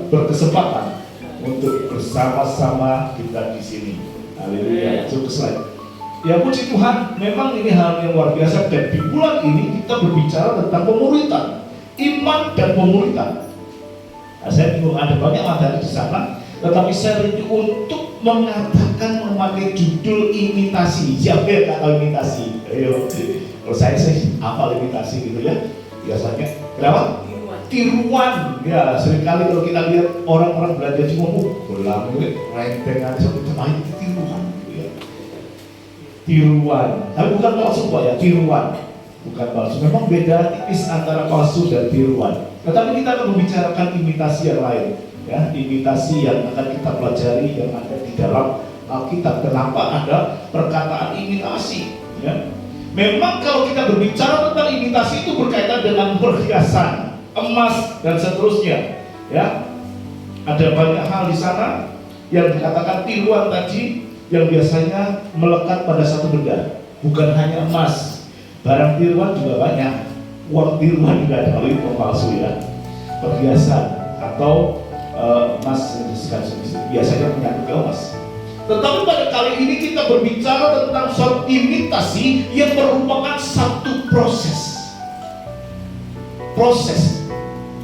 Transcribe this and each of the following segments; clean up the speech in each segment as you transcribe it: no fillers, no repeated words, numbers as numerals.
berkesempatan untuk bersama-sama kita di sini. Haleluya. Coba slide. Ya puji Tuhan, memang ini hal yang luar biasa, dan di bulan ini kita berbicara tentang pemuritan, iman dan pemuritan. Nah, saya bingung, ada banyak materi di sana, tetapi saya rindu untuk mengatakan memakai judul imitasi. Siapa yang nggak tahu imitasi? Ayo, kalau saya sih hafal imitasi gitu ya, biasanya. Kenapa? Tiruan. Ya, seringkali kalau kita lihat orang-orang belajar cuma bola, renteng aja, sama itu tiruan. Tiruan, tapi bukan palsu Pak ya, tiruan, bukan palsu. Memang beda tipis antara palsu dan tiruan. Tetapi kita akan membicarakan imitasi yang lain, ya, imitasi yang akan kita pelajari yang ada di dalam Alkitab. Kenapa ada perkataan imitasi? Ya, memang kalau kita berbicara tentang imitasi itu berkaitan dengan perhiasan, emas dan seterusnya. Ya, ada banyak hal di sana yang dikatakan tiruan tadi, yang biasanya melekat pada satu benda, bukan hanya emas. Barang tiruan juga banyak, uang tiruan juga ada, kalau itu palsu ya, perhiasan atau emas biasanya menyangkut ke emas. Tetapi pada kali ini kita berbicara tentang suatu imitasi yang merupakan satu proses.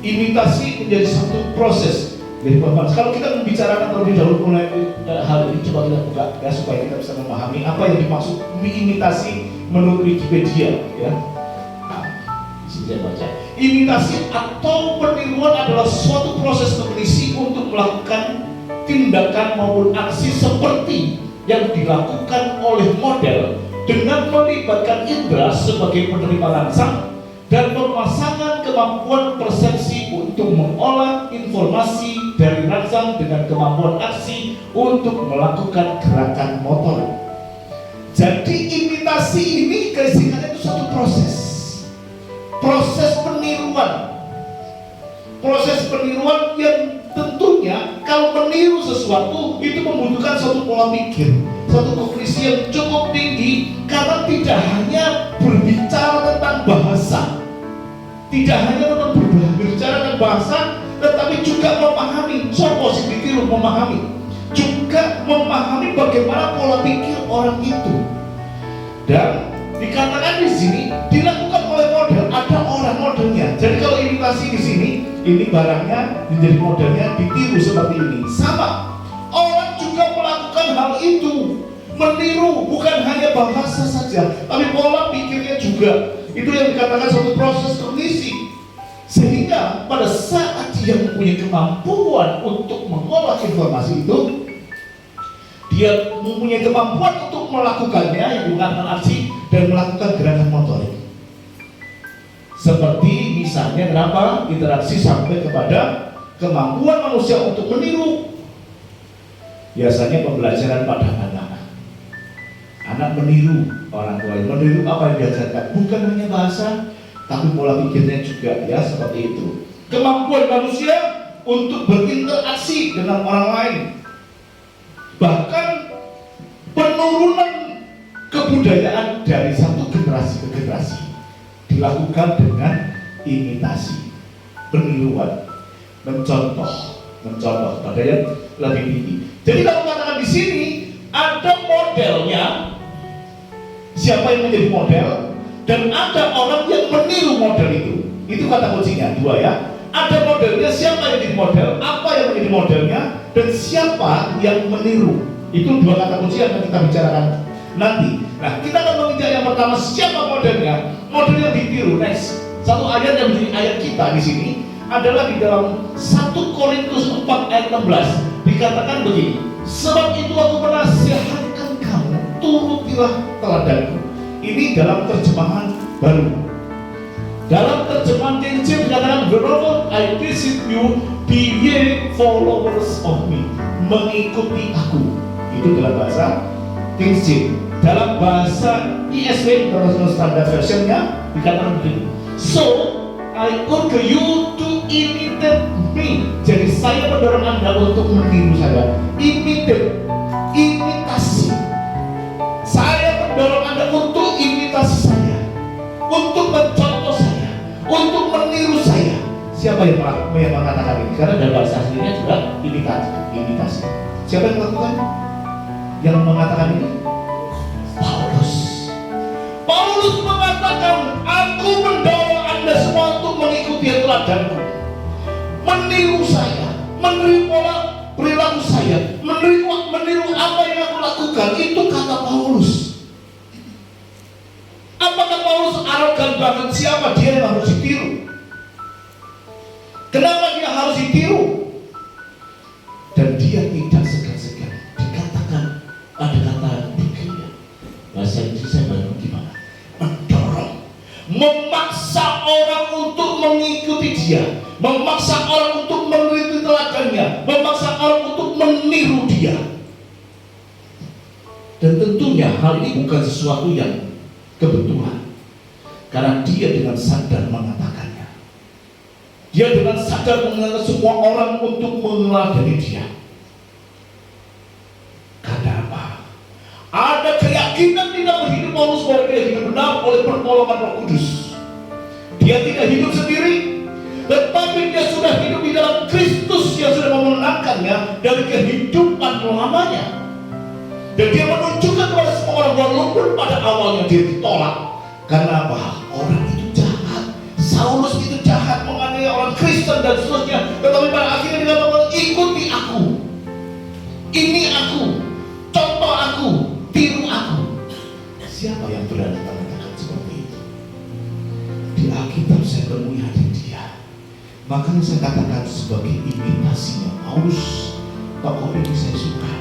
Imitasi menjadi satu proses. Jadi Bapak, kalau kita membicarakan terlebih dahulu mulai hal ini, coba kita buka ya, supaya kita bisa memahami apa yang dimaksud imitasi menurut Wikipedia ya. Nah, di sini saya baca. Imitasi atau peniruan adalah suatu proses kognisi untuk melakukan tindakan maupun aksi seperti yang dilakukan oleh model dengan melibatkan indera sebagai penerima rangsang dan pemasangan kemampuan persepsi untuk mengolah informasi dari rangsang dengan kemampuan aksi untuk melakukan gerakan motor. Jadi imitasi ini keisikannya itu satu proses peniruan yang tentunya kalau meniru sesuatu itu membutuhkan suatu pola pikir, suatu kognisi yang cukup tinggi, karena tidak hanya berbicara tentang bahasa, tetapi juga memahami, juga memahami bagaimana pola pikir orang itu. Dan dikatakan di sini dilakukan oleh model, ada orang modelnya. Jadi kalau imitasi di sini, ini barangnya menjadi modelnya ditiru seperti ini. Sama, orang juga melakukan hal itu, meniru, bukan hanya bahasa saja, tapi pola pikirnya juga. Itu yang dikatakan suatu proses kognisi. Sehingga pada saat dia mempunyai kemampuan untuk mengolah informasi itu, dia mempunyai kemampuan untuk melakukannya, yang bukan aksi, dan melakukan gerakan motorik. Seperti misalnya kenapa interaksi sampai kepada kemampuan manusia untuk meniru. Biasanya pembelajaran pada anak meniru orang tua, meniru apa yang diajarkan, bukan hanya bahasa, tapi pola pikirnya juga ya, seperti itu. Kemampuan manusia untuk berinteraksi dengan orang lain, bahkan penurunan kebudayaan dari satu generasi ke generasi dilakukan dengan imitasi, peniruan, mencontoh pada yang lebih tinggi. Jadi kalau katakan di sini ada modelnya, siapa yang menjadi model, dan ada orang yang meniru model itu. Itu kata kuncinya, dua ya. Ada modelnya, siapa yang menjadi model, apa yang menjadi modelnya, dan siapa yang meniru. Itu dua kata kunci yang akan kita bicarakan nanti. Nah, kita akan menginjak yang pertama, siapa modelnya, model yang ditiru. Next, satu ayat yang menjadi ayat kita di sini adalah di dalam 1 Korintus 4 ayat 16. Dikatakan begini, sebab itu aku menasihatkan kamu, turutilah teladanku. Ini dalam terjemahan baru. Dalam terjemahan King James dikatakan, wherever I visit you, be ye followers of me. Mengikuti aku. Itu dalam bahasa King James. Dalam bahasa ESV, International Standard Version-nya dikatakan begini, so I urge you to imitate me. Jadi saya mendorong Anda untuk meniru saya. Imitasi. Saya mendorong Anda untuk imitasi saya, untuk mencontoh saya, untuk meniru saya. Siapa yang mengatakan ini? Karena dalam bahasa aslinya Siapa yang melakukan? Yang mengatakan ini? Paulus. Paulus mengatakan, aku mendorong Anda semua untuk mengikuti teladanku, meniru saya, meniru pola perilaku saya, meniru apa yang aku lakukan. Itu kata Paulus. Apakah Paulus arogan banget? Siapa dia yang harus ditiru? Kenapa dia harus ditiru? Dan dia tidak segan-segan. Dikatakan ada kata dikira. Bahasa Inggris saya baru gimana? Mendorong, memaksa orang untuk mengikuti dia, memaksa orang untuk mengikuti teladannya, memaksa orang untuk meniru dia. Dan tentunya hal ini bukan sesuatu yang kebetulan, karena dia dengan sadar mengatakannya. Dia dengan sadar mengatakan semua orang untuk meneladani dia. Karena apa? Ada keyakinan di dalam hidup Paulus bahwa dia hidup benar oleh pertolongan Roh Kudus. Dia tidak hidup sendiri, tetapi dia sudah hidup di dalam Kristus yang sudah memenangkannya dari kehidupan lamanya. Dan dia menunjukkan kepada semua orang walaupun pada awalnya dia ditolak. Karena apa? Orang itu jahat. Saulus itu jahat, menganiaya orang Kristen dan seterusnya. Tetapi pada akhirnya dia mengatakan, ikuti aku, ini aku, contoh aku, tiru aku. Siapa yang berani mengatakan seperti itu? Di Alkitab saya temui hati dia. Makanya saya katakan sebagai imitasinya Paulus, tokoh ini saya suka.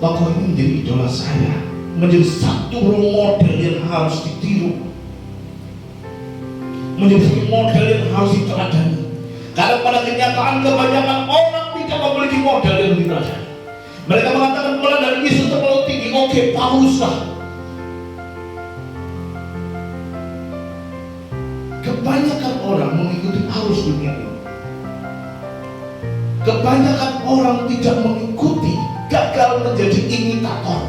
Tokoh ini menjadi idola saya, menjadi satu role model yang harus ditiru, menjadi satu model yang harus diteladani. Karena pada kenyataan kebanyakan orang tidak memiliki model yang diteladani. Mereka mengatakan mulai dari Yesus terlalu tinggi, oke, Paulus lah. Kebanyakan orang mengikuti arus dunia ini. Kebanyakan orang tidak mengikuti, gagal menjadi imitator,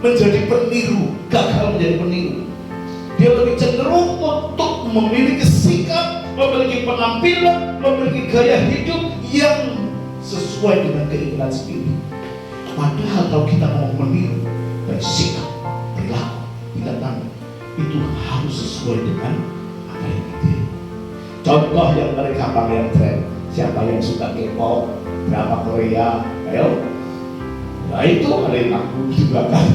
menjadi peniru, gagal menjadi peniru. Dia lebih cenderung untuk memiliki sikap, memiliki penampilan, memiliki gaya hidup yang sesuai dengan keinginan sendiri. Padahal kalau kita mau meniru, baik sikap, perilaku, tindakan, itu harus sesuai dengan apa yang ditiru. Contoh yang mereka pakai yang tren, siapa yang suka K-pop, drama Korea, ayo. Nah itu ada yang aku di belakang.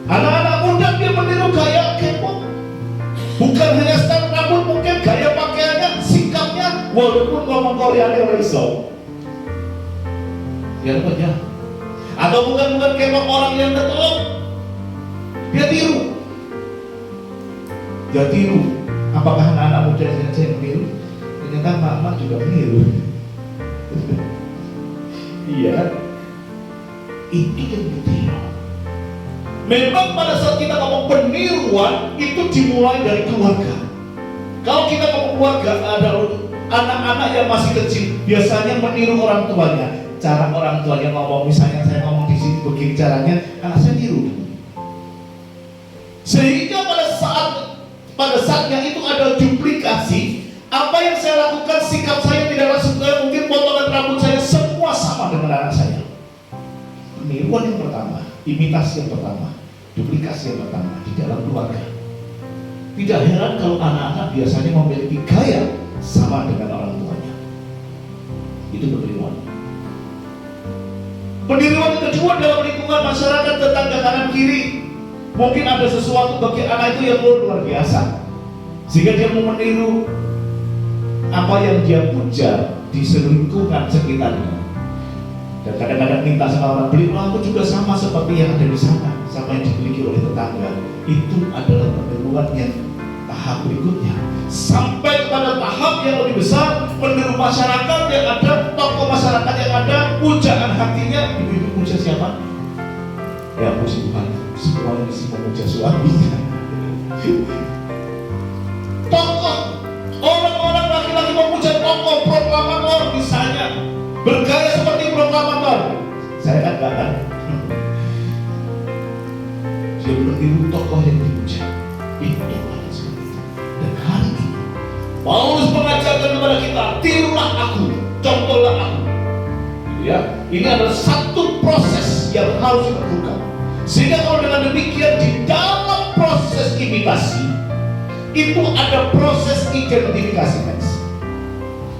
Anak-anak muda dia meniru gaya K-pop. Bukan hanya style rambut, mungkin gaya pakaiannya, sikapnya, walaupun ngomong Korea dia iso. Ya apa ya? Atau bukan K-pop orang yang ketelok, dia tiru. Dia tiru. Apakah anak-anak muda saja yang meniru? Ternyata mama juga meniru. Iya, itu yang ditiru. Memang pada saat kita ngomong peniruan itu dimulai dari keluarga. Kalau kita ngomong keluarga, ada anak-anak yang masih kecil biasanya meniru orang tuanya. Cara orang tuanya ngomong, misalnya saya ngomong di sini begini caranya, anak saya tiru. Sehingga pada saatnya itu ada duplikasi. Apa yang saya lakukan, sikap saya tidak langsung, mungkin potongan rambut saya semua sama dengan anak saya. Peniruan yang pertama, imitasi yang pertama, duplikasi yang pertama di dalam keluarga. Tidak heran kalau anak-anak biasanya memiliki gaya sama dengan orang tuanya. Itu peniruan. Peniruan yang kedua dalam lingkungan masyarakat tetangga kanan kiri. Mungkin ada sesuatu bagi anak itu yang luar biasa, sehingga dia mau meniru apa yang dia puja di lingkungan sekitarnya. Dan kadang-kadang minta sama orang, beli lampu juga sama seperti yang ada di sana, sama yang dimiliki oleh tetangga. Itu adalah peniruan yang tahap berikutnya, sampai kepada tahap yang lebih besar, meniru masyarakat yang ada, tokoh masyarakat yang ada, pujaan hatinya. Ibu-ibu puja siapa? Ya puji Tuhan, semuanya mesti memuja suaminya. Tokoh, orang-orang laki-laki memuja tokoh, proklamator misalnya, bergaya seperti proklamator. Saya kan enggak kan? Dia meniru tokoh yang dipuja. Itu tokoh seperti itu. Dan hari ini Paulus mengajarkan kepada kita, tirulah aku, contoh Ini adalah satu proses yang harus dilakukan. Sehingga kalau dengan demikian di dalam proses imitasi itu ada proses identifikasi, guys.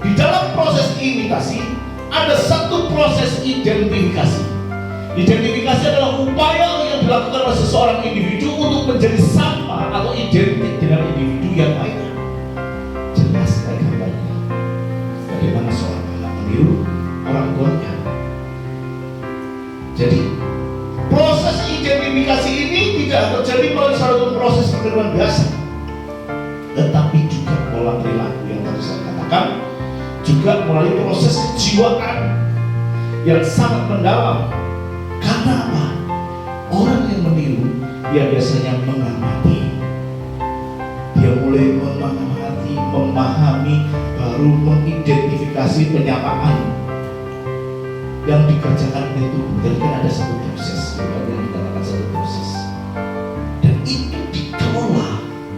Di dalam proses imitasi ada satu proses identifikasi. Identifikasi adalah upaya yang dilakukan oleh seseorang individu untuk menjadi sama atau identik dengan individu yang lainnya. Jelas sekali gambarnya. Bagaimana seorang anak meniru orang tuanya. Jadi proses identifikasi ini tidak terjadi melalui suatu proses peniruan biasa, tetapi juga pola perilaku yang tadi saya katakan, juga melalui proses kejiwaan yang sangat mendalam. Karena apa? Orang yang meniru, dia biasanya mengamati. Dia mulai mengamati, memahami, baru mengidentifikasi penyamaan yang dikerjakan itu. Jadi kan ada satu proses, yang dikatakan satu proses, dan itu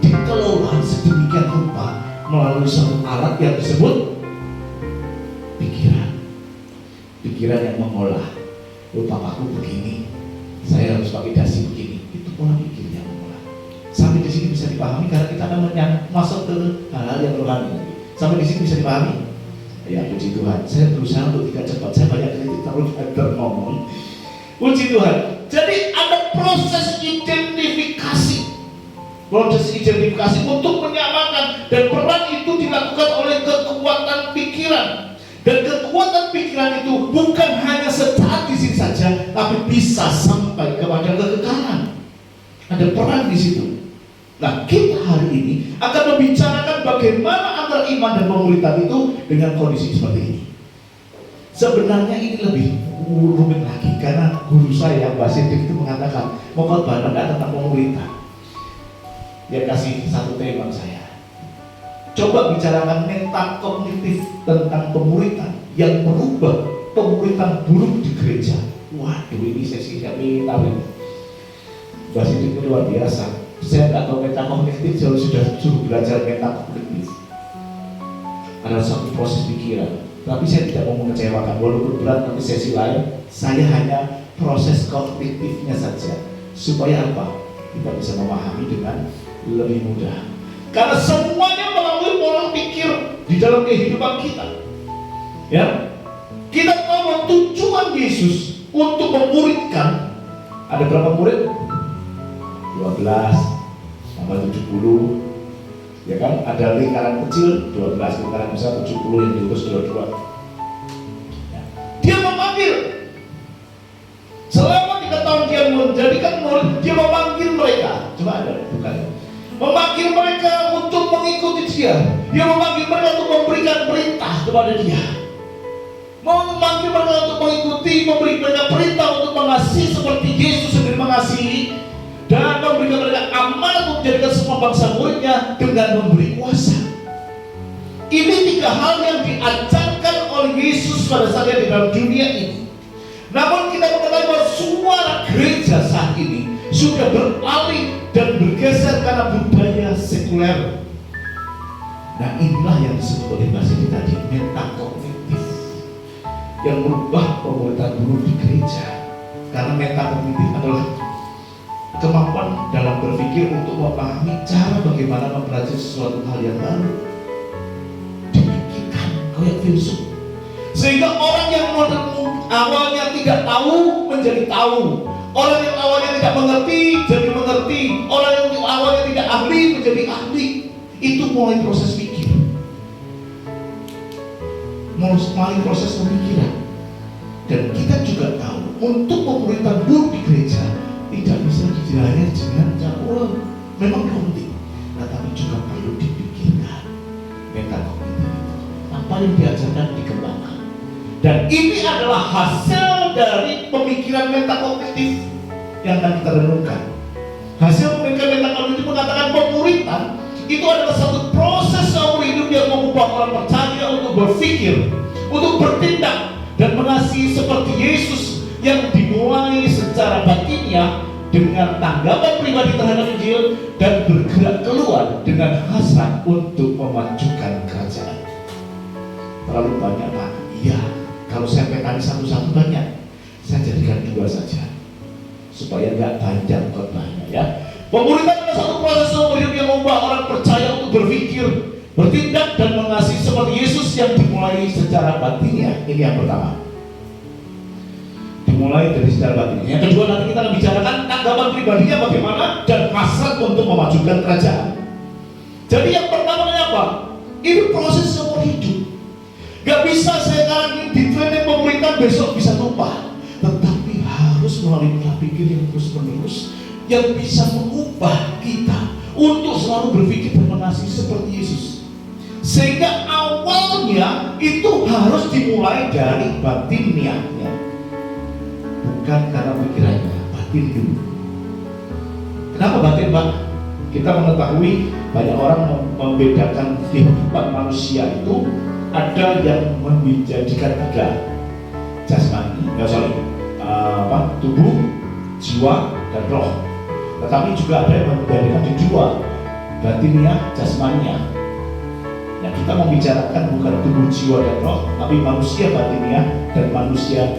dikelola sedemikian rupa melalui satu alat yang disebut pikiran yang mengolah. Papaku begini, saya harus pakai dasi begini. Itu pola pikir yang mengolah. Sampai di sini bisa dipahami karena kita akan masuk ke hal-hal yang rohani. Sampai di sini bisa dipahami. Ya, puji Tuhan. Saya berusaha untuk tidak cepat. Saya banyak kritik terus ngomong. Puji Tuhan. Jadi ada proses identifikasi. Proses identifikasi untuk menyamakan, dan peran itu dilakukan oleh kekuatan pikiran. Dan kekuatan pikiran itu bukan hanya sesaat di sini saja, tapi bisa sampai kepada kekekalan. Ada peran di situ. Nah, kita hari ini akan membicarakan bagaimana antara iman dan pemuritan itu dengan kondisi seperti ini. Sebenarnya ini lebih rumit lagi karena guru saya, Mbak Sindik, itu mengatakan mau khotbah tentang pemuritan. Dia kasih satu tema saya. Coba bicarakan mental kognitif tentang pemuritan yang merubah pemuritan buruk di gereja. Waduh, ini sesinya minta ini. Mbak Sindik itu luar biasa. Saya nggak tahu metakognitif, saya sudah suruh belajar metakognitif. Ada satu proses pikiran, tapi saya tidak mau mengecewakan. Walaupun berat nanti sesi lain, saya hanya proses kognitifnya saja. Supaya apa? Kita bisa memahami dengan lebih mudah. Karena semuanya melalui pola pikir di dalam kehidupan kita. Ya, kita tahu tujuan Yesus untuk memuridkan. Ada berapa murid? 12 tambah 70, ya kan? Ada lingkaran kecil 12, lingkaran besar 70 yang diutus 22. Ya. Dia memanggil. Selama 3 tahun dia menjadikan murid, dia memanggil mereka. Coba ada bukan? Memanggil mereka untuk mengikuti dia. Dia memanggil mereka untuk memberikan perintah kepada dia. Memanggil mereka untuk mengikuti, memberi mereka perintah untuk mengasihi seperti Yesus sendiri mengasihi. Dan memberikan mereka amanat untuk menjadikan semua bangsa muridnya dengan memberi kuasa. Ini 3 hal yang diajarkan oleh Yesus pada saat dia di dalam dunia ini. Namun kita mengetahui bahwa suara gereja saat ini sudah beralih dan bergeser karena budaya sekuler. Nah, inilah yang disebut oleh Mbak Siti tadi, metakognitif, yang merubah pemuritan buruk di gereja. Karena metakognitif adalah kemampuan dalam berpikir untuk memahami cara bagaimana mempelajari sesuatu hal yang baru. Dipikirkan kayak filsuf. Sehingga orang yang awalnya tidak tahu menjadi tahu. Orang yang awalnya tidak mengerti jadi mengerti. Orang yang awalnya tidak ahli menjadi ahli. Itu mulai proses pikir. Mulai proses pemikiran. Dan kita juga tahu untuk pemuritan buruk di gereja tidak bisa dijalani dengan cara memang penting, tetapi juga perlu dipikirkan. Metakognitif itu apa yang diajarkan dikembangkan, dan ini adalah hasil dari pemikiran metakognitif yang akan kita renungkan. Hasil pemikiran metakognitif mengatakan pemuritan itu adalah satu proses seumur hidup yang mengubah orang percaya untuk berpikir, untuk bertindak dan mengasihi seperti Yesus, yang dimulai secara batinnya dengan tanggapan pribadi terhadap Injil dan bergerak keluar dengan hasrat untuk memajukan kerajaan. Terlalu banyak Pak? Iya, kalau saya petani satu-satu banyak, saya jadikan 2 saja supaya nggak panjang khotbahnya ya. Pemuritan adalah satu proses seumur hidup yang membawa orang percaya untuk berpikir, bertindak dan mengasihi seperti Yesus yang dimulai secara batinnya. Ini yang pertama, dimulai dari secara batin. Yang kedua, nanti kita akan bicarakan tanggapan pribadinya bagaimana dan hasrat untuk memajukan kerajaan. Jadi yang pertama apa? Ini proses seumur hidup. Gak bisa saya sekarang di training pemerintahan besok bisa lupa, tetapi harus melalui pola pikir yang terus menerus yang bisa mengubah kita untuk selalu berpikir dan mengasihi seperti Yesus. Sehingga awalnya itu harus dimulai dari batin niatnya, bukan karena pikirannya, batin dulu. Kenapa batin, Pak? Kita mengetahui banyak orang membedakan kehidupan manusia itu ada yang menjadikan 3 jasmani, tubuh, jiwa, dan roh. Tetapi juga ada yang menjadikan 2, batinnya, jasmania. Yang kita membicarakan bukan tubuh, jiwa, dan roh, tapi manusia batinnya dan manusia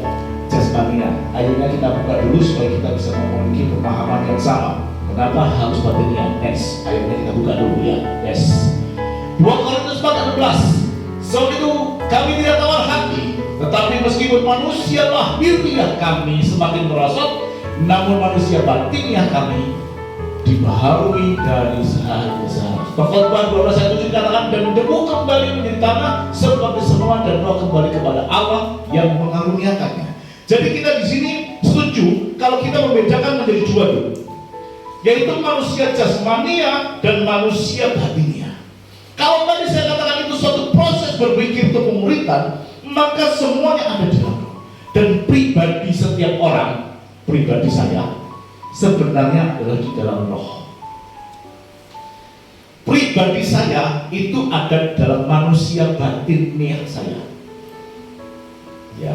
jasmania. Akhirnya kita buka dulu supaya kita bisa memiliki pemahaman yang sama. Kenapa harus batinnya? Next, akhirnya kita buka dulu ya. Yes. 2 Korintus 4:16. Sebab itu kami tidak tawar hati, tetapi meskipun manusia lahiriah kami semakin merosot, namun manusia batinnya kami dibaharui dari sehari ke sehari. Pengkhotbah 12:7 dikatakan, dan debu kembali menjadi tanah sebagai semua, dan roh kembali kepada Allah yang mengaruniakannya. Jadi kita di sini setuju kalau kita membedakan menjadi 2 dulu, yaitu manusia jasmania dan manusia batinnya. Kalau tadi saya katakan itu suatu proses berpikir untuk pemuritan, maka semuanya ada di dalam roh. Dan pribadi setiap orang, pribadi saya, sebenarnya adalah di dalam roh. Pribadi saya itu ada dalam manusia batin niat saya. Ya.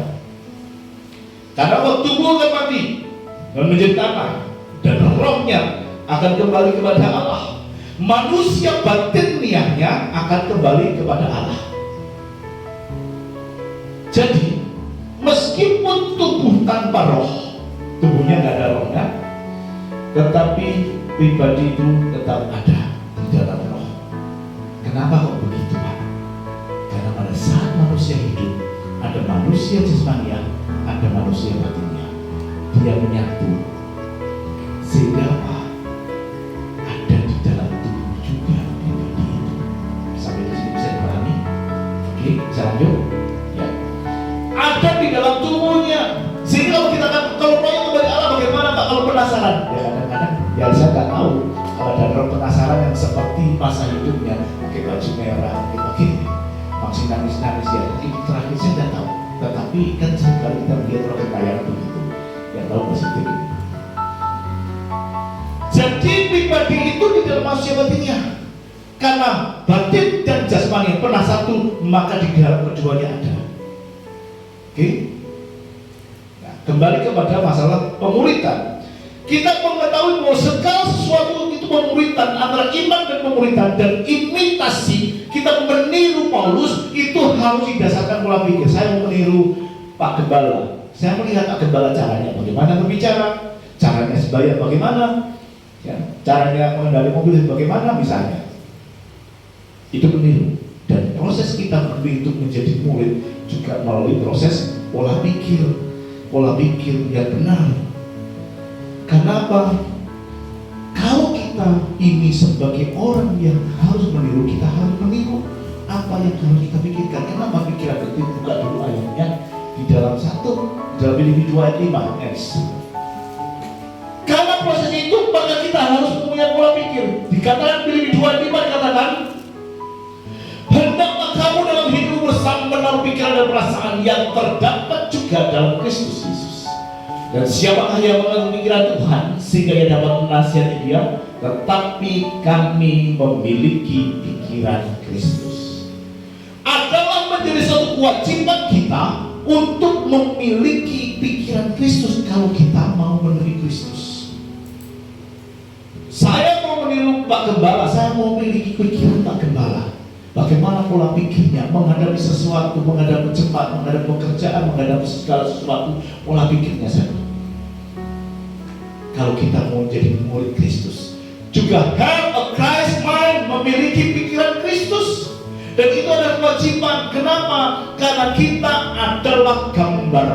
Karena waktu tubuh akan mati dan menjadi tanah, dan rohnya akan kembali kepada Allah. Manusia batin niatnya akan kembali kepada Allah. Jadi meskipun tubuh tanpa roh, tubuhnya nggak ada rohnya, tetapi pribadi itu tetap ada di dalam roh. Kenapa kok begitu, Pak? Karena pada saat manusia hidup, ada manusia jasmania, ada manusia batinnya. Dia menyatu, sehingga apa? Ada di dalam tubuh juga pribadi itu. Sampai di sini bisa dipahami? Oke, bisa lanjut? Ya. Ada di dalam tubuhnya. Sehingga kalau kita kan, kalau rohnya kembali Allah bagaimana, Pak? Kalau penasaran, ya kadang-kadang ya saya nggak tahu kalau ada roh penasaran yang seperti masa hidupnya pakai baju merah, pakai masih nangis-nangis ya. Itu terakhir saya nggak tahu. Tetapi kan sekali kita melihat roh kekayaan begitu, yang tahu positif. Jadi pribadi itu di dalam manusia batinnya. Karena batin dan jasmani pernah satu, maka di dalam keduanya ada. Oke? Nah, kembali kepada masalah pemuritan. Kita mengetahui bahwa segala sesuatu itu pemuritan, antara iman dan pemuritan dan imitasi. Kita meniru Paulus itu harus didasarkan pola pikir. Saya mau meniru Pak Gembala. Saya melihat Pak Gembala caranya bagaimana berbicara, caranya sebaya bagaimana, ya, caranya mengendali mobil bagaimana misalnya. Itu meniru. Dan proses kita untuk menjadi murid juga melalui proses pola pikir yang benar. Kenapa? Kalau kita ini sebagai orang yang harus meniru, kita harus meniru apa yang harus kita pikirkan. Kenapa pikiran itu? Buka dulu ayatnya di dalam dalam Filipi 2 ayat 5. Karena proses itu maka kita harus mempunyai pola pikir. Dikatakan Filipi 2 ayat 5 dikatakan, hendaklah kamu dalam hidup bersama menaruh pikiran dan perasaan yang terdapat juga dalam Kristus Yesus. Dan siapakah yang mengerti pikiran Tuhan sehingga ia dapat menasihati dia? Tetapi kami memiliki pikiran Kristus. Adalah menjadi suatu kewajiban kita untuk memiliki pikiran Kristus kalau kita mau meniru Kristus. Saya mau meniru Pak Gembala, saya mau memiliki pikiran Pak Gembala. Bagaimana pola pikirnya menghadapi sesuatu, menghadapi cepat, menghadapi pekerjaan, menghadapi segala sesuatu, pola pikirnya saya. Kalau kita mau jadi murid Kristus, juga have a Christ mind, memiliki pikiran Kristus. Dan itu adalah kewajiban. Kenapa? Karena kita adalah gambar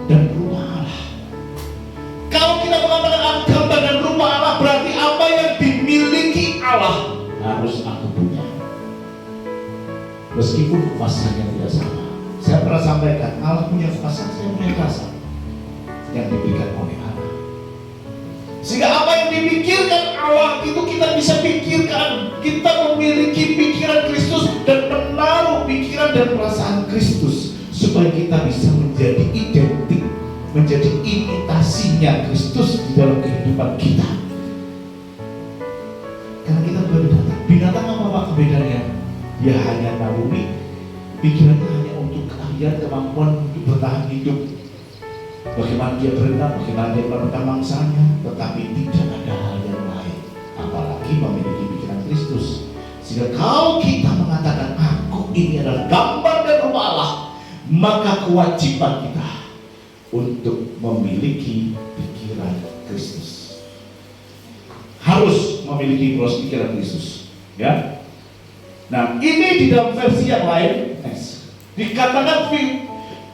dan rupa Allah. Kalau kita mengatakan gambar dan rupa Allah, berarti apa yang dimiliki Allah harus aku punya. Meskipun kuasanya tidak sama. Saya pernah sampaikan, Allah punya kuasa, saya punya kuasa yang diberikan oleh Allah. Sehingga apa yang dipikirkan Allah itu kita bisa pikirkan. Kita memiliki pikiran Kristus dan menaruh pikiran dan perasaan Kristus, supaya kita bisa menjadi identik, menjadi imitasinya Kristus di dalam kehidupan kita. Karena kita bukan binatang. Binatang apa perbedaannya? Dia hanya naluri, pikirannya hanya untuk keahlian, kemampuan untuk bertahan hidup. Bagaimana dia berenang, bagaimana dia melakukan mangsanya, tetapi tidak ada hal yang lain, apalagi memiliki pikiran Kristus. Sehingga kalau kita mengatakan aku ini adalah gambar dan rupa Allah, maka kewajiban kita untuk memiliki pikiran Kristus. Harus memiliki pikiran Kristus, ya. Nah, ini di dalam versi yang lain, dikatakan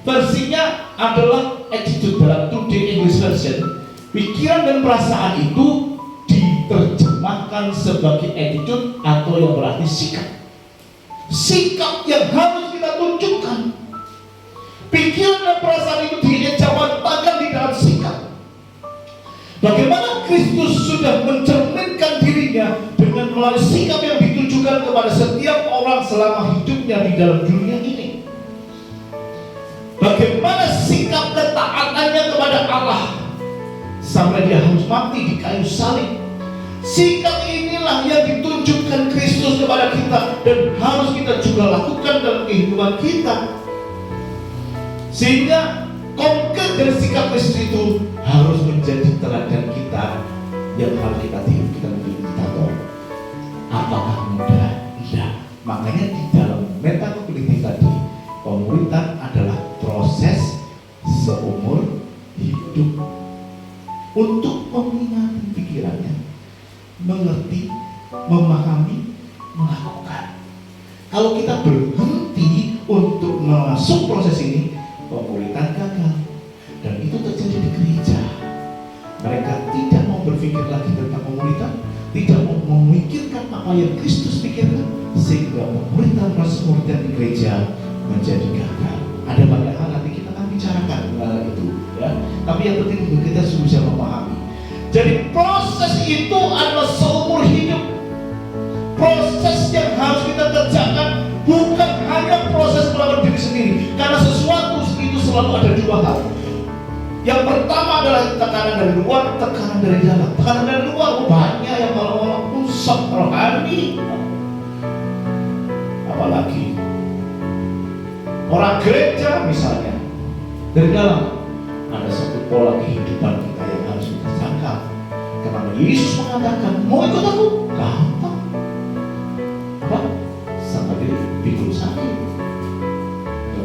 versinya adalah attitude dalam Today English Version. Pikiran dan perasaan itu diterjemahkan sebagai attitude atau yang berarti sikap. Sikap yang harus kita tunjukkan. Pikiran dan perasaan itu diejawantahkan di dalam sikap. Bagaimana Kristus sudah mencerminkan dirinya dengan melalui sikap yang ditujukan kepada setiap orang selama hidupnya di dalam dunia ini. Bagaimana sikap ketaatannya kepada Allah sampai dia harus mati di kayu salib. Sikap inilah yang ditunjukkan Kristus kepada kita dan harus kita juga lakukan dalam kehidupan kita. Sehingga konkret dari sikap Kristus itu harus menjadi teladan kita yang harus kita tiru, kita menjadi imitator. Apakah mudah? Tidak. Makanya di dalam metakogniti tadi, pemuritan adalah proses seumur hidup untuk mengingat pikirannya, mengerti, memahami, melakukan. Kalau kita berhenti untuk masuk proses ini, pemuritan gagal. Dan itu terjadi di gereja. Mereka tidak mau berpikir lagi tentang pemuritan, tidak mau memikirkan apa yang Kristus pikirkan, sehingga pemuritan proses pemuritan di gereja menjadi gagal. Ada banyak hal nanti kita akan bicarakan itu, ya. Tapi yang penting kita bisa memahami. Jadi proses itu adalah seumur hidup. Proses yang harus kita kerjakan bukan hanya proses melawan diri sendiri, karena sesuatu itu selalu ada dua hal. Yang pertama adalah tekanan dari luar, tekanan dari dalam. Tekanan dari luar banyak yang malah rusak rohani. Apalagi orang gereja misalnya, dari dalam ada satu pola kehidupan kita yang harus kita sangkal. Karena Yesus mengatakan, mau ikut aku? Gampang. Apa? Sama diri pikul salib.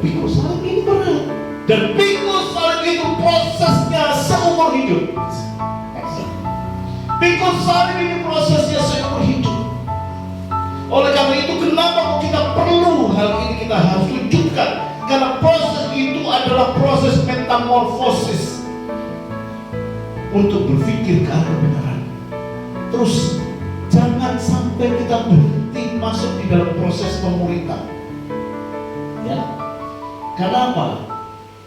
Pikul salib ini berat. Dan pikul salib itu prosesnya seumur hidup. Pikul salib ini prosesnya seumur hidup. Oleh karena itu, kenapa kita perlu hal ini kita harus tunjukkan? Karena proses itu adalah proses metamorfosis untuk berpikir ke arah kebenaran. Terus jangan sampai kita berhenti masuk di dalam proses pemuritan. Ya, karena apa?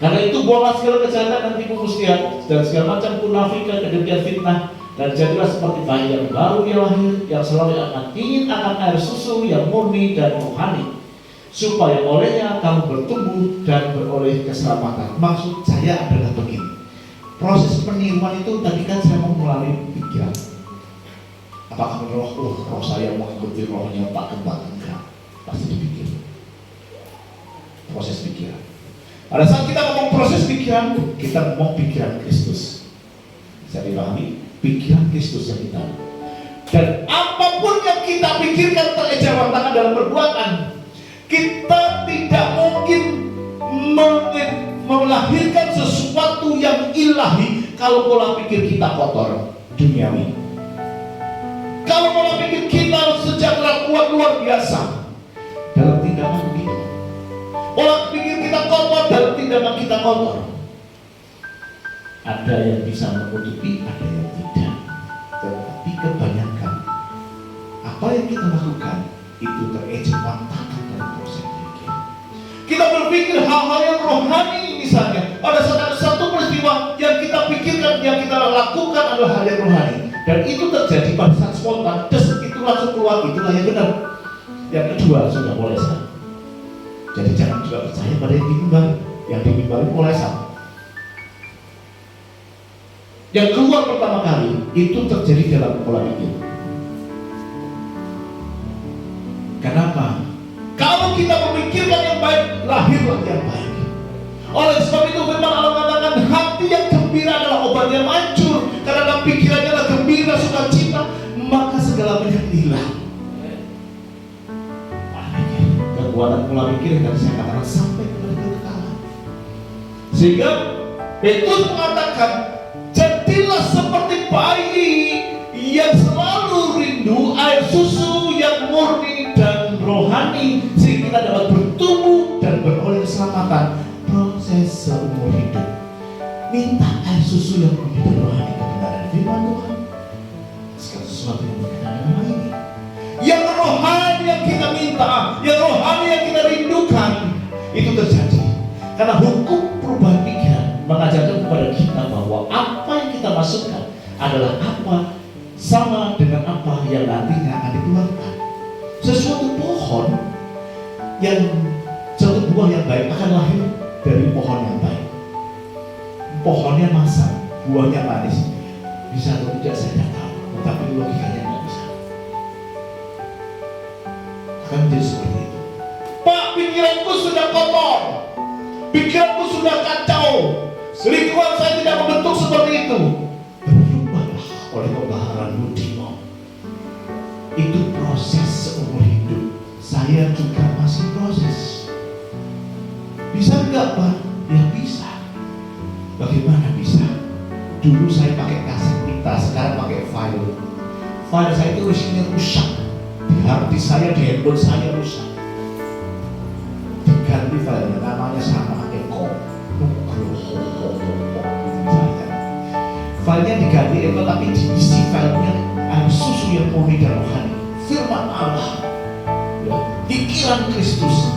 Karena itu buanglah segala kejahatan dan tipu muslihat dan segala macam kemunafikan, kedengkian, fitnah, dan jadilah seperti bayi yang baru ia lahir, yang selalu akan ingin akan air susu yang murni dan rohani, supaya olehnya kamu bertumbuh dan beroleh keselamatan. Maksud saya adalah begini, proses peniruan itu tadi kan saya mau melalui pikiran. Apakah roh saya mau ikuti rohnya Pak Kembang? Enggak, pasti dipikir. Proses pikiran. Pada saat kita ngomong proses pikiran, kita ngomong pikiran Kristus. Bisa dipahami? Pikiran Kristus yang kita. Dan apapun yang kita pikirkan terejawantahkan dalam perbuatan, melahirkan sesuatu yang ilahi kalau pola pikir kita kotor, duniawi. Kalau pola pikir kita sejahtera kuat luar biasa, dalam tindakan begitu. Pola pikir kita kotor, dalam tindakan kita kotor. Ada yang bisa menutupi, ada yang tidak. Tetapi kebanyakan apa yang kita lakukan itu terejek wantakan dari proses pikir. Kita berpikir hal-hal yang rohani misalnya. Pada saat ada satu peristiwa yang kita pikirkan, yang kita lakukan adalah hal yang rohani, dan itu terjadi pada saat spontan, itu langsung keluar, itulah yang benar. Yang kedua, sudah mulai salah. Jadi jangan juga percaya pada yang dimimbar. Yang dimimbar mulai salah. Yang keluar pertama kali itu terjadi dalam pola pikir. Kenapa? Kalau kita memikirkan yang baik, lahirlah yang baik. Oleh sebab itu firman Allah mengatakan hati yang gembira adalah obat yang manjur. Karena dalam pikirannya adalah gembira, sukacita, maka segala penyakit hilang. Kekuatan pola pikir yang tadi saya katakan sampai kepada kekekalan. Sehingga Petrus mengatakan, jadilah seperti bayi yang selalu rindu air susu yang murni dan rohani, sehingga kita dapat bertumbuh dan beroleh keselamatan proses seumur hidup. Minta air susu yang murni dan rohani, kebenaran firman Tuhan. Segala sesuatu yang berkaitan dengan ini, yang rohani yang kita minta, yang rohani yang kita rindukan, itu terjadi. Karena hukum perubahan pikiran mengajarkan kepada kita bahwa apa yang kita masukkan adalah apa sama dengan apa yang nantinya akan dikeluarkan. Sesuatu pohon yang satu buah yang baik akan lahir dari pohon yang baik. Pohonnya masam, buahnya manis. Bisa atau tidak saya tidak tahu, tetapi logikanya tidak bisa. Akan menjadi seperti itu. Pak, pikiranku sudah kotor, pikiranku sudah kacau, lingkungan saya tidak membentuk seperti itu. Berubahlah oleh pembaharuan budimu. Itu proses seumur hidup. Saya juga masih proses. Bisa enggak Pak? Ya bisa. Bagaimana bisa? Dulu saya pakai kaset pita, sekarang pakai file. File saya itu isinya rusak. Di hard disk saya, di handphone saya rusak. Diganti filenya, namanya sama, Eko Nugroho. Filenya diganti Eko, tapi diisi filenya susu yang murni dan rohani, firman Allah, ya, pikiran Kristus.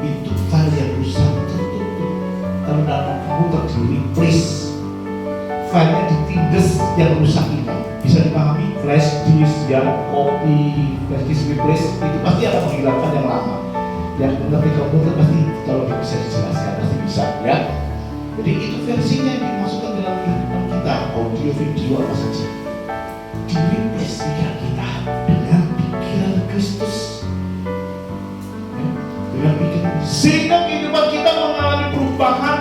Itu file yang rusak tertutup, karena komputer di-replace, filenya ditindas yang rusak ini. Bisa dipahami, flash disk yang copy, flash disk replace, itu pasti akan menghilangkan yang lama. Yang mengerti komputer pasti kalau bisa dijelaskan pasti bisa, ya. Jadi itu versinya yang dimasukkan dalam kehidupan kita, audio, video, apa saja. Di-replace pikiran kita dengan pikiran Kristus, ya, dengan pikiran, sehingga kehidupan kita mengalami perubahan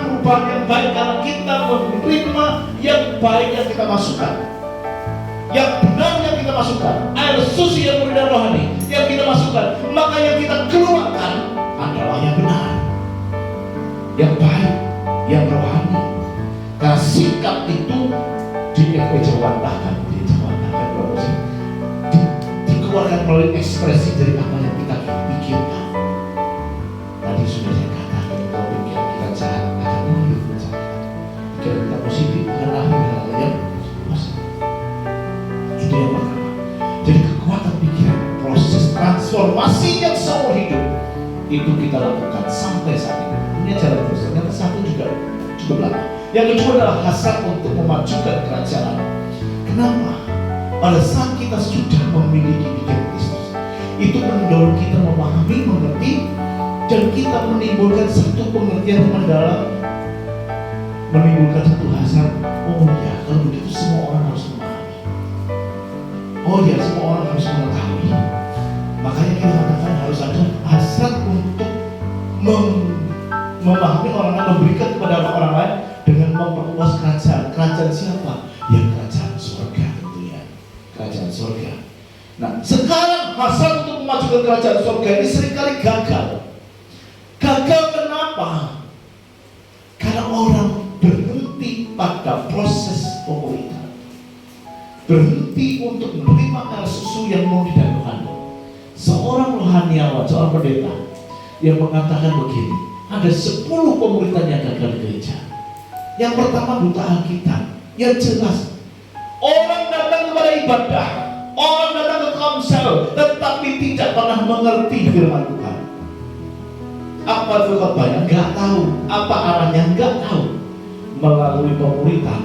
yang baik karena kita menerima yang baik yang kita masukkan, yang benar yang kita masukkan, air susu yang murni dan rohani yang kita masukkan, maka yang kita keluarkan adalah yang benar, yang baik, yang rohani. Karena sikap itu dikeluarkan melalui ekspresi dari apa yang kita pikirkan. Tadi sudah saya katakan, kalau pikiran kita jahat akan lahir kejahatan, pikiran kita positif akan lahir hal yang positif. Itu yang pertama. Jadi kekuatan pikiran, proses transformasi yang seumur hidup itu kita lakukan sampai saat ini. Ini jalan terus. Yang satu juga cukup lama. Yang kedua adalah hasrat untuk memajukan kerajaan. Kenapa? Pada saat kita sudah memiliki pikiran Kristus, itu mendorong kita memahami, mengerti, dan kita menimbulkan satu pengertian yang mendalam, menimbulkan satu hasrat. Oh ya, kalau begitu semua orang harus memahami. Oh ya, semua orang harus mengetahui. Makanya kita katakan harus ada hasrat untuk memahami orang lain, memberikan kepada orang lain dengan memperluas kerajaan. Kerajaan siapa? Ya kerajaan surga tentunya. Kerajaan surga. Nah, sekarang hasrat untuk memajukan kerajaan surga ini seringkali gagal. Gagal kenapa? berhenti untuk menerima air susu yang murni dan rohani. Seorang rohaniawan, seorang pendeta yang mengatakan begini, ada 10 pemuritan yang gagal di gereja. Yang pertama buta Alkitab. Yang jelas, orang datang kepada ibadah, orang datang ke komsel, tetapi tidak pernah mengerti firman Tuhan. Apa itu khotbahnya? Nggak tahu. Apa arahnya? Nggak tahu. Melalui pemuritan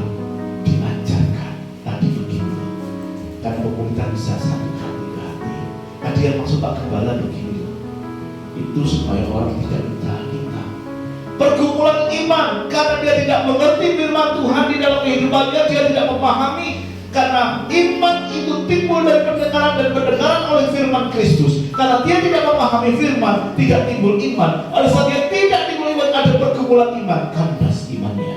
diajarkan. Tadi begini, karena pemuritan bisa satu hati ke hati. Tadi yang maksud Pak Gembala begini, itu supaya orang tidak buta kita. Pergumulan iman, karena dia tidak mengerti firman Tuhan di dalam kehidupannya, dia tidak memahami. Karena iman itu timbul dari pendengaran dan pendengaran oleh firman Kristus. Karena dia tidak memahami firman, tidak timbul iman. Oleh saat dia tidak timbul iman, ada pergumulan iman, kandas imannya.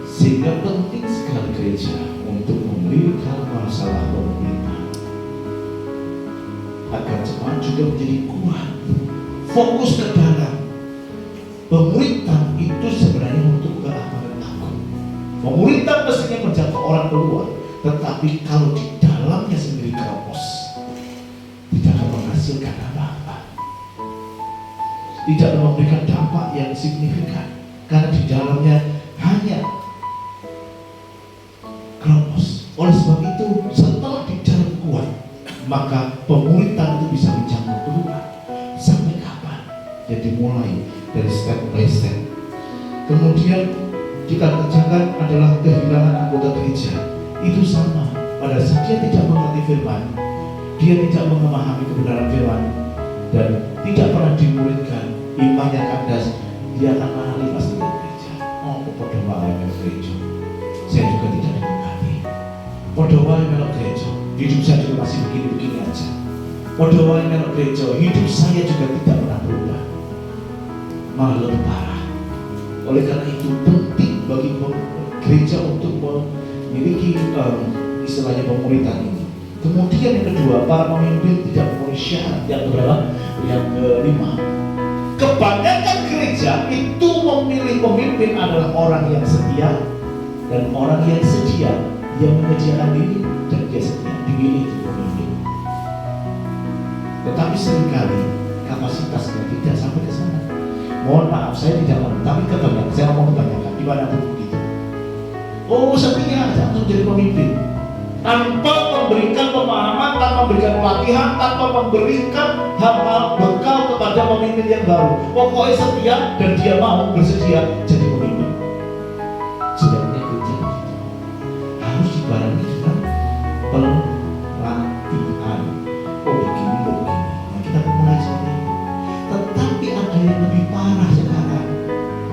Sehingga penting sekali gereja untuk memulihkan masalah pemuritan, agar jemaat juga menjadi kuat, fokus ke dalam. Pemuritan itu sebenarnya untuk keamanan aku. Pemuritan mestinya menjangkau orang keluar, tetapi kalau di dalamnya sendiri keropos, tidak akan menghasilkan apa-apa, tidak akan memberikan dampak yang signifikan, karena di dalamnya hanya keropos. Oleh sebab itu, setelah di dalam kuat, maka pemuritan itu bisa menjangkau keluar. Sampai kapan? Jadi mulai dari step by step. Kemudian kita kerjakan adalah kehilangan anggota gereja. Itu sama. Pada saat dia tidak mengerti firman, dia tidak memahami kebenaran firman, dan tidak pernah dimuridkan, imannya kandas, dia akan lari pasti dari gereja. Oh, podo wae melok gereja. Saya juga tidak diberkati. Podo wae melok gereja. Hidup saya juga masih begini-begini aja. Podo wae melok gereja. Hidup saya juga tidak pernah berubah. Malah lebih parah. Oleh karena itu penting bagi gereja untuk memiliki istilahnya pemuritan ini. Kemudian yang kedua, para pemimpin tidak memenuhi syarat. Yang berapa? Yang kelima, kebanyakan gereja itu memilih pemimpin adalah orang yang setia dan orang yang sedia, yang menyediakan diri dan dia setia dimilih pemimpin. Tetapi seringkali kapasitasnya tidak sampai ke sana. Mohon maaf, saya tidak mau, tapi kebanyakan, saya mau kebanyakan di mana pun begitu. Oh, setia aja untuk jadi pemimpin, tanpa memberikan pemahaman, tanpa memberikan pelatihan, tanpa memberikan hal-hal bekal kepada pemimpin yang baru. Pokoknya setia dan dia mau bersedia jadi pemimpin. Sebenarnya gereja harus dibarengi dengan pelatihan. Oh, begini, begini. Nah, kita mulai seperti ini. Tetapi ada yang lebih parah sekarang.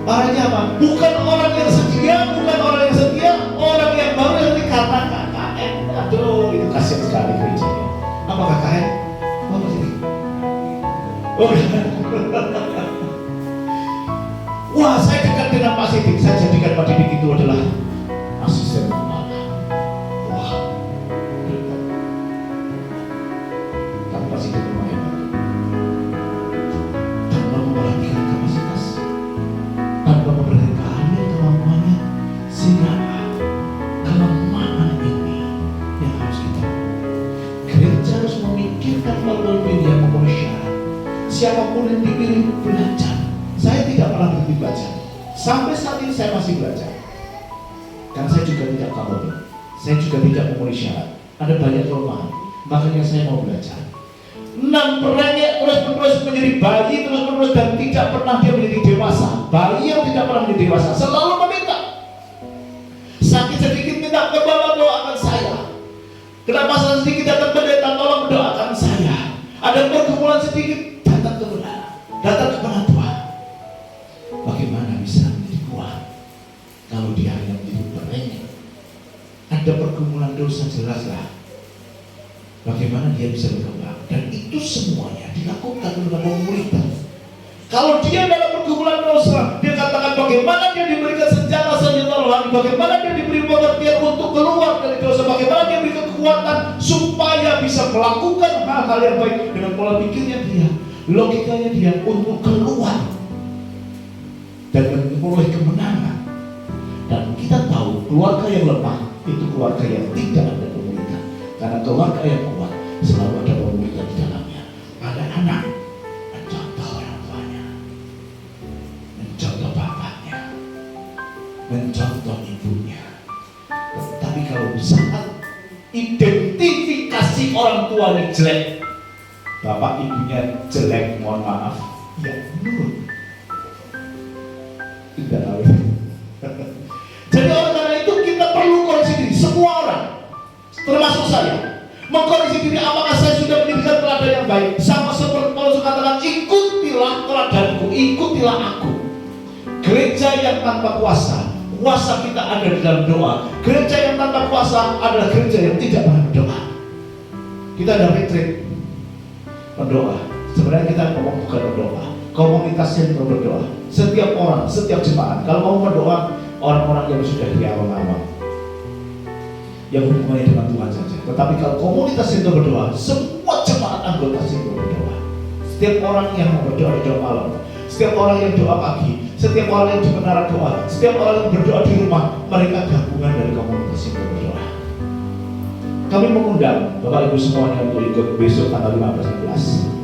Parahnya apa? Bukan orang yang setia, bukan orang yang setia, orang yang baru yang dikatakan KKN. Aduh, itu kasihan sekali gerejanya. Apa KKN? Apa sih? Oh, wah, saya dekat dengan Pak Sidik. Saya jadikan Pak Sidik itu adalah asisten kepala. Wah, tapi Pak Sidik memang hebat. Tanpa memperhatikan kapasitas, tanpa memperhatikan keahlian kemampuannya, sehingga kelemahan ini yang harus kita. Gereja harus memikirkan pemimpin yang memenuhi syarat. Siapapun yang dipilih belajar. Saya tidak pernah berhenti belajar. Sampai saat ini saya masih belajar. Karena saya juga tidak tahu. Saya juga tidak memenuhi syarat. Ada banyak kelemahan. Makanya saya mau belajar. Merengek terus-menerus menjadi bayi terus-menerus dan tidak pernah dia menjadi dewasa. Bayi yang tidak pernah menjadi dewasa selalu meminta. Sakit sedikit minta ke Bapak doakan saya. Kenapa masalah sedikit datang pendeta tolong doakan saya. Ada pergumulan sedikit datang ke pendeta, datang kepada Tuhan. Bagaimana bisa menjadi kuat kalau dia hanya menjadi merengek? Ada pergumulan dosa jelaslah. Bagaimana dia bisa berkembang? Dan itu semuanya dilakukan dengan pemuritan. Kalau dia dalam pergumulan dosa, dia katakan bagaimana dia diberikan senjata rohani, bagaimana dia diberi pengertian untuk keluar dari dosa, bagaimana dia diberi kekuatan supaya bisa melakukan hal-hal yang baik dengan pola pikirnya dia, logikanya dia untuk keluar dan memperoleh kemenangan. Dan kita tahu keluarga yang lemah itu keluarga yang tidak ada pemuritan. Karena keluarga yang kuat selalu ada pemuritan di dalamnya. Ada anak mencontoh orang tuanya, mencontoh bapaknya, mencontoh ibunya. Tetapi kalau saat identifikasi orang tua ini jelek, bapak ibunya jelek, mohon maaf, ya menurut tidak tahu. Jadi oleh karena itu kita perlu koreksi diri, semua orang, termasuk saya, mengkoreksi diri. Apakah saya sudah menjadikan teladan yang baik? Sama seperti Paulus katakan, ikutilah teladanku, ikutilah aku. Gereja yang tanpa kuasa, kuasa kita ada di dalam doa. Gereja yang tanpa kuasa adalah gereja yang tidak pernah berdoa. Kita ada retreat berdoa. Sebenarnya kita ngomong bukan berdoa, komunitas yang berdoa. Setiap orang, setiap jemaat, kalau mau berdoa, orang-orang yang sudah di awal-awal, yang hubungannya dengan Tuhan saja. Tetapi kalau komunitas itu berdoa, semua jemaat anggota itu berdoa. Setiap orang yang mau berdoa di doa malam, setiap orang yang doa pagi, setiap orang yang di menara doa, setiap orang yang berdoa di rumah, mereka gabungan dari komunitas itu berdoa. Kami mengundang Bapak Ibu semuanya untuk ikut besok tanggal 15-16.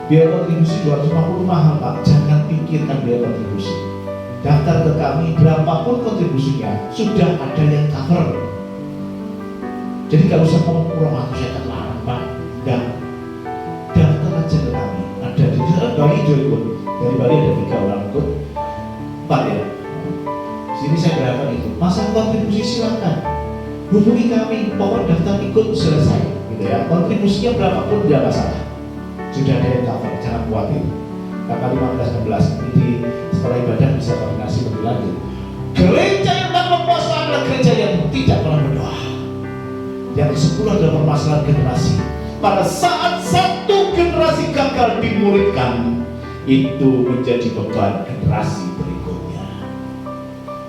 Biaya kontribusi 250 mahal Pak, jangan pikirkan biaya kontribusi. Daftar ke kami, berapapun kontribusinya sudah ada yang cover. Jadi kalau usah ngomong kurang, saya akan larang Pak. Dan daftar aja ke kami. Ada di Bali juga ikut. Dari Bali ada 3 orang ikut. Pak ya, sini saya berapa itu? Masa kontribusi silakan. Hubungi kami, pokoknya daftar ikut selesai. Gitu ya. Kontribusinya berapapun tidak masalah. Sudah ada yang cover, jangan khawatir. Tanggal 15-16 ini setelah ibadah bisa koordinasi lebih lanjut. Gereja yang tanpa kuasa adalah gereja yang tidak pernah berdoa. Yang ke-10 adalah permasalahan generasi. Pada saat satu generasi gagal dimuridkan, itu menjadi beban generasi berikutnya.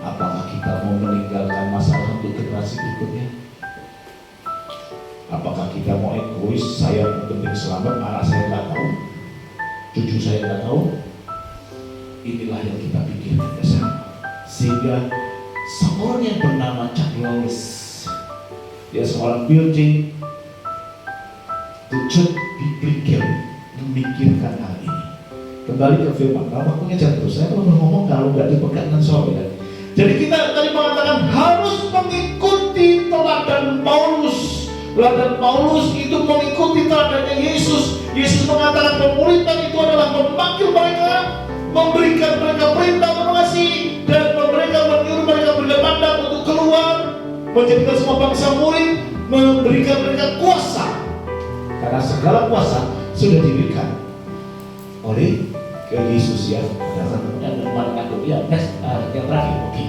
Apakah kita mau meninggalkan masalah untuk generasi berikutnya? Apakah kita mau egois, saya penting selamat, anak saya nggak tahu, cucu saya nggak tahu? Inilah yang kita pikirkan bersama. Sehingga seorang yang bernama Chuck Lawless, dia seorang building tujuan biblical memikirkan hal ini. Kembali ke firman, kalau waktunya jatuh, saya perlu ngomong kalau nggak dipegang dengan suara. Jadi kita tadi mengatakan harus mengikuti teladan Paulus. Teladan Paulus itu mengikuti teladannya Yesus. Yesus mengatakan pemuritan itu adalah memanggil mereka, memberikan mereka perintah mengasihi, dan mereka menyuruh mereka berikan mandat untuk keluar, menjadikan semua bangsa murid, memberikan mereka kuasa. Karena segala kuasa sudah diberikan oleh Yesus ya. Dan yang terakhir, oke.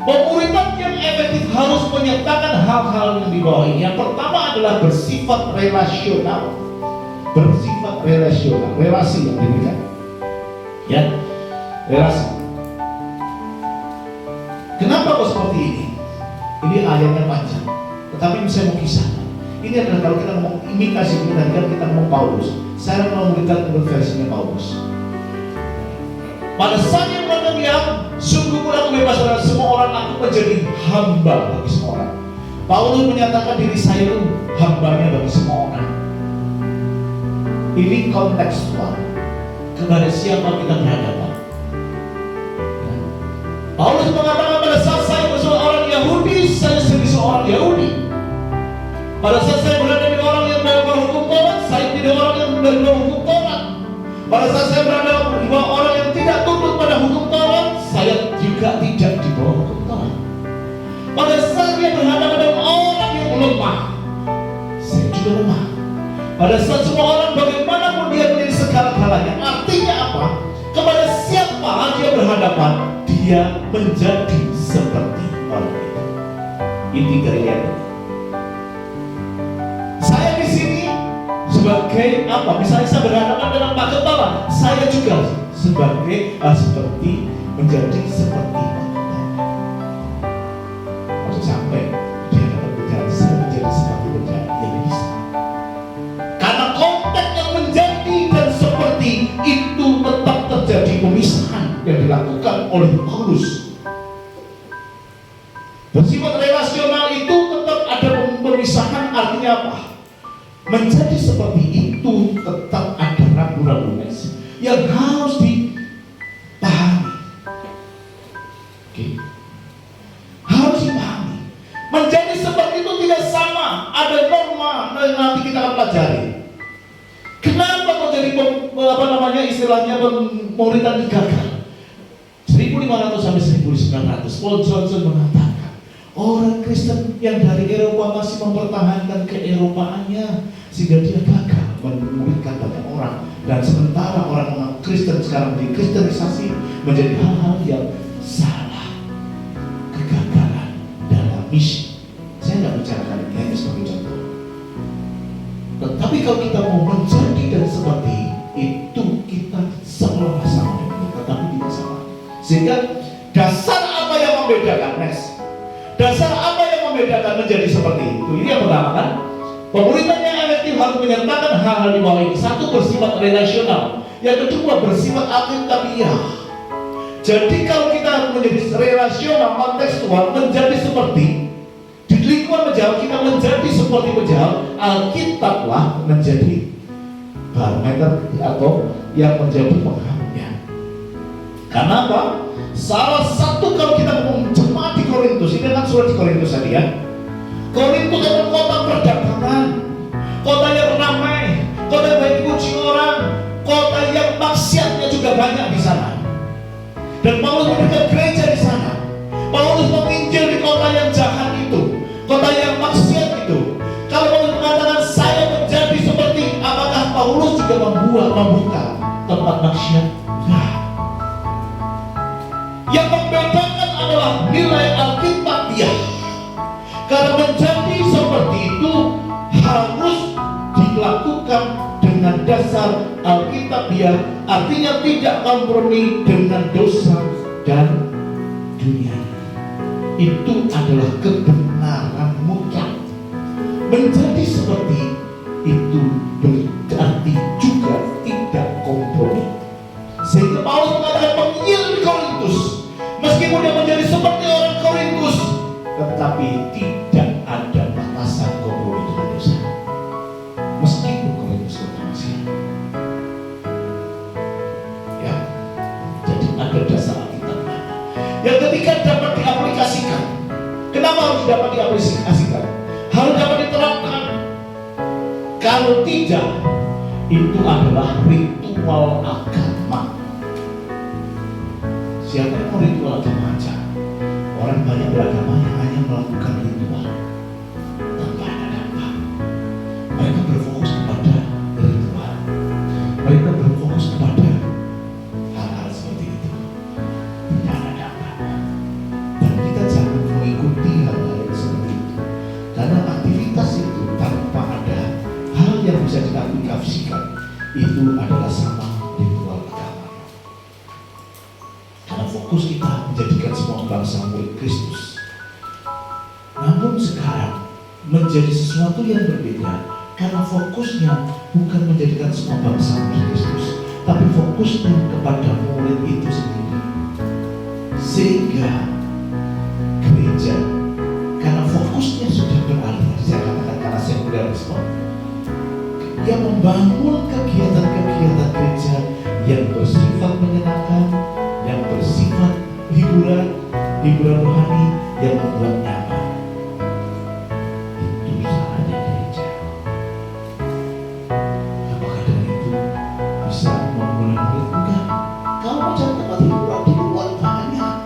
Pemuritan yang efektif harus menyertakan hal-hal yang di bawah ini. Yang pertama adalah bersifat relasional. Bersifat relasional, relasi yang diberikan. Ya, relasi. Kenapa kok seperti ini? Ini ayatnya panjang, tetapi saya mau kisah. Ini adalah kalau kita ngomong imitasi, tadi kan kita ngomong Paulus. Saya mau memberikan versinya Paulus. Pada saat yang mendengar, sungguh pula kebebasan semua orang, aku menjadi hamba bagi semua orang. Paulus menyatakan diri saya itu hambanya bagi semua orang. Ini kontekstual. Kepada siapa kita berhadapan? Paulus mengatakan pada saat saya bersama orang Yahudi, saya sendiri seorang Yahudi. Pada saat saya berada dengan orang yang melakukan hukum Taurat, saya tidak orang yang melakukan hukum Taurat. Pada saat saya berada di bawah orang yang tidak tunduk pada hukum Taurat, saya juga tidak di bawah hukum Taurat. Pada saat dia berhadapan dengan orang yang lemah, saya juga lemah. Pada saat semua orang bagaimanapun dia menjadi segala-galanya, artinya apa? Kepada siapa dia berhadapan, dia menjadi seperti orang itu. Inti dari ayat ini. Saya di sini sebagai apa? Misalnya saya berhadapan dengan Pak Kepala, saya juga sebagai seperti menjadi seperti Pak Kepala. Maksud sampai di hadapan berjalan, saya menjadi seperti berjalan, ya bisa. Karena konteks yang menjadi dan seperti itu tetap terjadi pemisahan yang dilakukan oleh Paulus. Bersifat relasional artinya apa? Menjadi seperti itu tetap ada ragu-ragu yang harus dipahami. Oke. Harus dipahami. Menjadi seperti itu tidak sama. Ada norma yang nanti kita akan pelajari. Kenapa kok jadi istilahnya pemuritan gagal? 1500 sampai 1900 Paul Johnson mengatakan orang Kristen yang dari Eropa masih mempertahankan keeropaannya sehingga dia gagal memuridkan banyak orang, dan sementara orang Kristen sekarang dikristenisasi menjadi hal-hal yang salah, kegagalan dalam misi. Saya tidak bicarakan ini hanya sebagai contoh. Tetapi kalau kita mau menjadi dan seperti itu, kita sama-sama dengan dia, tetapi tidak sama. Sehingga dasar apa yang membedakan, dasar apa yang membedakan menjadi seperti itu? Ini yang pertama kan, pemuritan yang efektif harus menyertakan hal-hal di bawah ini. Satu, bersifat relasional. Yang kedua, bersifat alkitabiah. Jadi kalau kita menjadi relasional, kontekstual, menjadi seperti di lingkungan menjauh, kita menjadi seperti menjauh, Alkitablah menjadi barometer atau yang menjadi penghamnya. Karena apa? Salah satu kalau kita mau jemaat di Korintus, ini kan surat di Korintus tadi ya. Korintus adalah kota perdagangan, kota yang ramai, kota yang banyak dipuji orang, kota yang maksiatnya juga banyak di sana. Dan Paulus mendirikan gereja di sana. Paulus menginjil di kota yang jahat itu, kota yang maksiat itu. Kalau Paulus mengatakan saya menjadi seperti, apakah Paulus juga membuka tempat maksiat? Nah, yang membedakan adalah nilai alkitabiah. Karena menjadi seperti itu harus dilakukan dengan dasar alkitabiah, artinya tidak kompromi dengan dosa dan dunia. Itu adalah kebenaran mutlak. Menjadi seperti itu berarti juga tidak kompromi. Sehingga Paulus mengatakan penginjil di Korintus, meskipun dia menjadi seperti orang Korintus, tetapi tidak ada batasan kompromi dengan dosa. Meskipun Korintus bermaksiat, ya, jadi ada dasar Alkitabnya. Yang ketiga, dapat diaplikasikan. Kenapa harus dapat diaplikasikan? Harus dapat diterapkan. Kalau tidak, itu adalah ritual agama. Siapa yang mau ritual agama aja? Orang banyak beragama yang hanya melakukan ritual tanpa ada dampak. Mereka berfokus kepada ritual. Mereka berfokus kepada hal-hal seperti itu. Tidak ada dampak. Dan kita jangan mengikuti hal-hal yang seperti itu. Karena aktivitas itu tanpa ada hal yang bisa diaplikasikan, itu adalah sama ritual agama. Karena fokus kita menjadikan semua bangsa murid Kristus. Namun sekarang menjadi sesuatu yang berbeda, karena fokusnya bukan menjadikan semua bangsa murid Kristus, tapi fokusnya kepada murid itu sendiri. Sehingga gereja, karena fokusnya sudah beralih, saya katakan karena sekulerisme, yang membangun kegiatan-kegiatan gereja yang bersifat menyenangkan, yang bersifat hiburan rohani, yang membuat nyaman. Itu salahnya gereja. Apakah dengan itu bisa memulai murid? Enggak. Kalau mau cari tempat hiburan di luar banyak,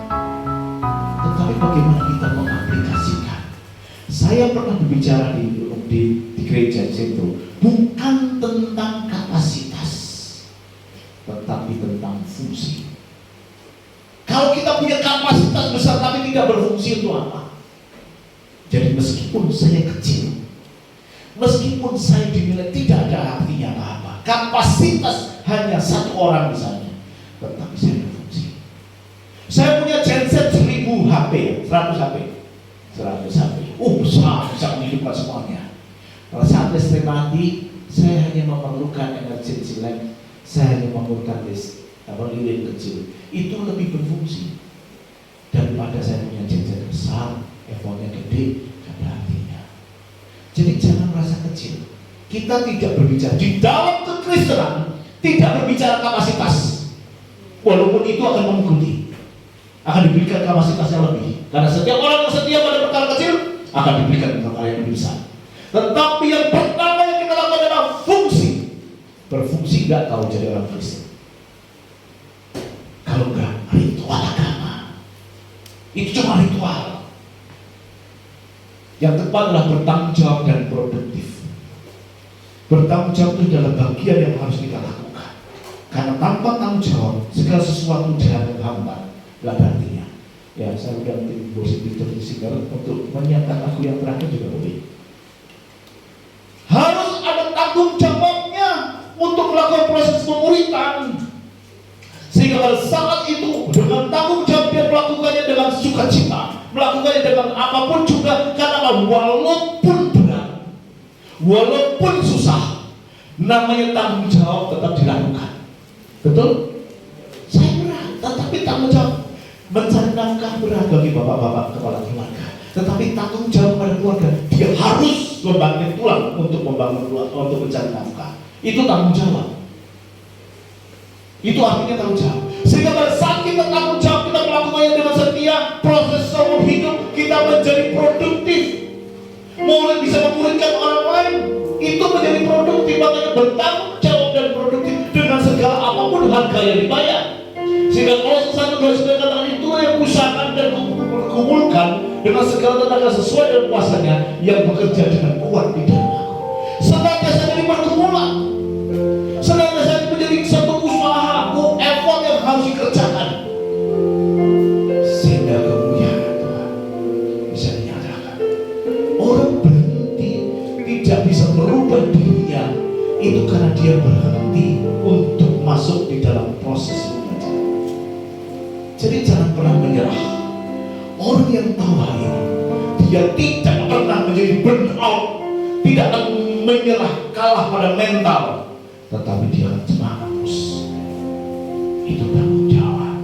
tetapi bagaimana kita mengaplikasikan? Saya pernah berbicara di gereja situ, bukan tentang kapasitas, tetapi tentang fungsi. Kalau kita punya kapasitas besar tapi tidak berfungsi, untuk apa? Jadi meskipun saya kecil, meskipun saya dinilai tidak ada artinya apa-apa, kapasitas hanya satu orang misalnya, tetapi saya berfungsi. Saya punya genset 1000 HP, 100 HP. Besar, bisa menghidupkan semuanya. Kalau saat listrik mati, saya hanya memerlukan emergency lamp, saya hanya memerlukan lilin kecil. Itu lebih berfungsi daripada saya punya genset besar, efonnya gede, gak ada artinya. Jadi jangan merasa Kita tidak berbicara di dalam kekristenan, tidak berbicara kapasitas. Walaupun itu akan mengikuti, akan diberikan kapasitas yang lebih. Karena setiap orang yang setia pada perkara kecil akan diberikan perkara yang lebih besar. Tetapi yang pertama yang kita lakukan adalah fungsi. Berfungsi enggak tahu jadi orang Kristen? Kalau enggak, ritual agama. Itu cuma ritual. Yang tepat adalah bertanggung jawab dan produktif. Bertanggung jawab itu adalah bagian yang harus kita lakukan. Karena tanpa tanggung jawab, segala sesuatu jalan hambar, gak ada artinya. Ya, saya udah tim Bos Victor Singer untuk menyiapkan lagu yang terakhir juga boleh. Harus ada tanggung jawabnya untuk melakukan proses pemuritan. Sehingga pada saat itu dengan tanggung jawab dia melakukannya dengan sukacita, melakukannya dengan apapun juga, karena walaupun berat, walaupun susah, namanya tanggung jawab tetap dilakukan. Betul? Saya berat, tetapi tanggung jawab. Mencari nafkah berat bagi bapak-bapak kepala keluarga, tetapi tanggung jawab pada keluarga, dia harus membangkit tulang untuk membangun keluarga, untuk mencari nafkah. Itu tanggung jawab. Itu artinya tanggung jawab. Sehingga pada saat kita tanggung jawab, kita melakukannya dengan setia, proses seumur hidup kita menjadi produktif, mulai bisa memuridkan orang lain. Itu menjadi produktif, makanya bertanggung jawab dan produktif dengan segala apapun harga yang dibayar. Sehingga Kolose 1:29 katakan, itu yang usahakan dan kumpulkan dengan segala tenaga sesuai dengan kuasanya yang bekerja dengan kuat di dalam aku. Senantiasa jadi pergumulan, senantiasa menjadi satu usaha, effort yang harus dikerjakan, sehingga kemuliaan Tuhan bisa dinyatakan. Orang berhenti tidak bisa merubah dirinya itu karena dia berhenti untuk masuk di dalam proses. Jadi jangan pernah menyerah. Orang yang tahu hal ini, dia tidak pernah menjadi burnout, tidak akan menyerah, kalah pada mental, tetapi dia akan semangat terus. Itu tanggung jawab.